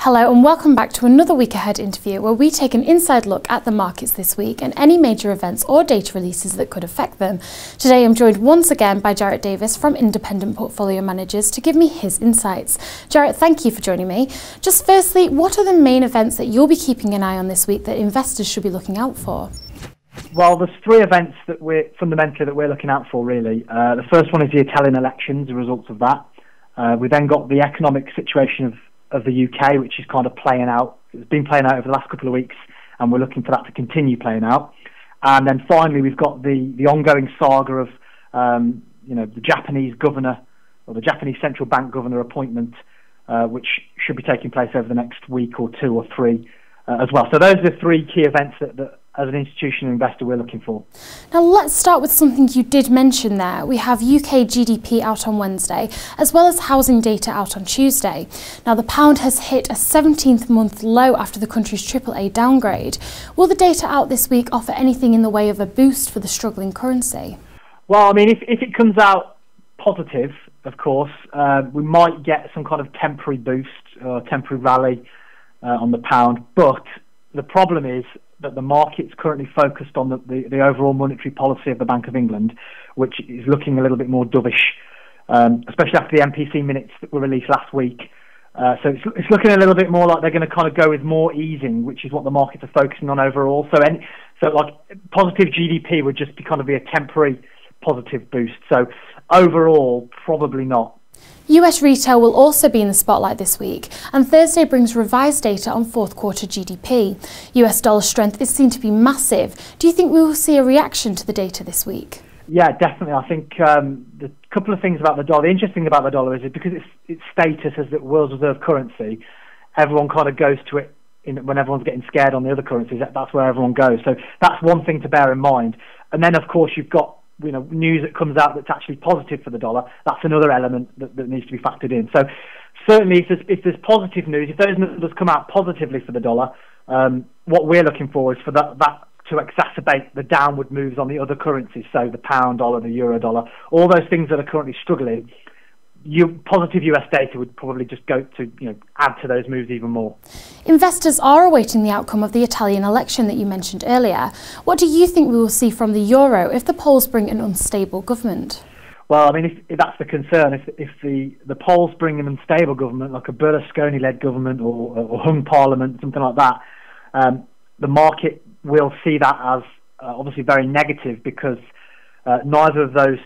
Hello and welcome back to another Week Ahead interview where we take an inside look at the markets this week and any major events or data releases that could affect them. Today I'm joined once again by Jarratt Davis from Independent Portfolio Managers to give me his insights. Jarratt, thank you for joining me. Just firstly, what are the main events that you'll be keeping an eye on this week that investors should be looking out for? Well, there's three events that we're looking out for, really. The first one is the Italian elections, the results of that. We then got the economic situation of the UK, which is kind of playing out. It's been playing out over the last couple of weeks, and we're looking for that to continue playing out. And then finally, we've got the ongoing saga of the Japanese governor, or the Japanese central bank governor appointment, which should be taking place over the next week or two or three as well. So those are the three key events that as an institutional investor we're looking for. Now let's start with something you did mention there. We have UK GDP out on Wednesday, as well as housing data out on Tuesday. Now the pound has hit a 17th month low after the country's AAA downgrade. Will the data out this week offer anything in the way of a boost for the struggling currency? Well, I mean, if it comes out positive, of course, we might get some kind of temporary boost or temporary rally on the pound. But the problem is that the market's currently focused on the overall monetary policy of the Bank of England, which is looking a little bit more dovish, especially after the MPC minutes that were released last week. So it's looking a little bit more like they're going to kind of go with more easing, which is what the markets are focusing on overall. So like positive GDP would just be a temporary positive boost. So overall, probably not. US retail will also be in the spotlight this week, and Thursday brings revised data on fourth quarter GDP. US dollar strength is seen to be massive. Do you think we will see a reaction to the data this week? Yeah, definitely. I think the couple of things about the dollar. The interesting thing about the dollar is because its status as the world's reserve currency, everyone kind of goes to it when everyone's getting scared on the other currencies. That's where everyone goes. So that's one thing to bear in mind. And then, of course, you've got news that comes out that's actually positive for the dollar. That's another element that needs to be factored in. So certainly if there's positive news, if those numbers come out positively for the dollar, what we're looking for is for that to exacerbate the downward moves on the other currencies, so the pound dollar, the euro dollar, all those things that are currently struggling. Positive US data would probably just go to add to those moves even more. Investors are awaiting the outcome of the Italian election that you mentioned earlier. What do you think we will see from the euro if the polls bring an unstable government? Well, I mean, if that's the concern, if the polls bring an unstable government, like a Berlusconi-led government or hung parliament, something like that, the market will see that as obviously very negative, because neither of those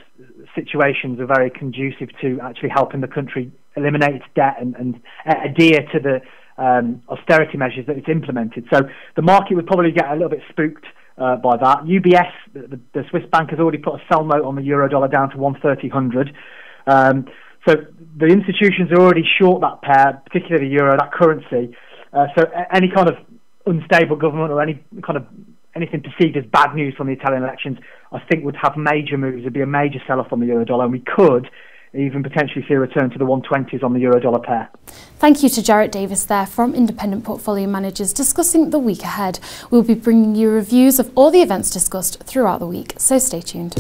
situations are very conducive to actually helping the country eliminate its debt and adhere to the austerity measures that it's implemented. So the market would probably get a little bit spooked by that. UBS, the Swiss bank, has already put a sell note on the euro dollar down to 130.100. So the institutions are already short that pair, particularly the euro, that currency. So any kind of unstable government or anything perceived as bad news from the Italian elections, I think would have major moves. There'd be a major sell-off on the euro dollar, and we could even potentially see a return to the 120s on the euro dollar pair. Thank you to Jarratt Davis there from Independent Portfolio Managers discussing the week ahead. We'll be bringing you reviews of all the events discussed throughout the week, so stay tuned.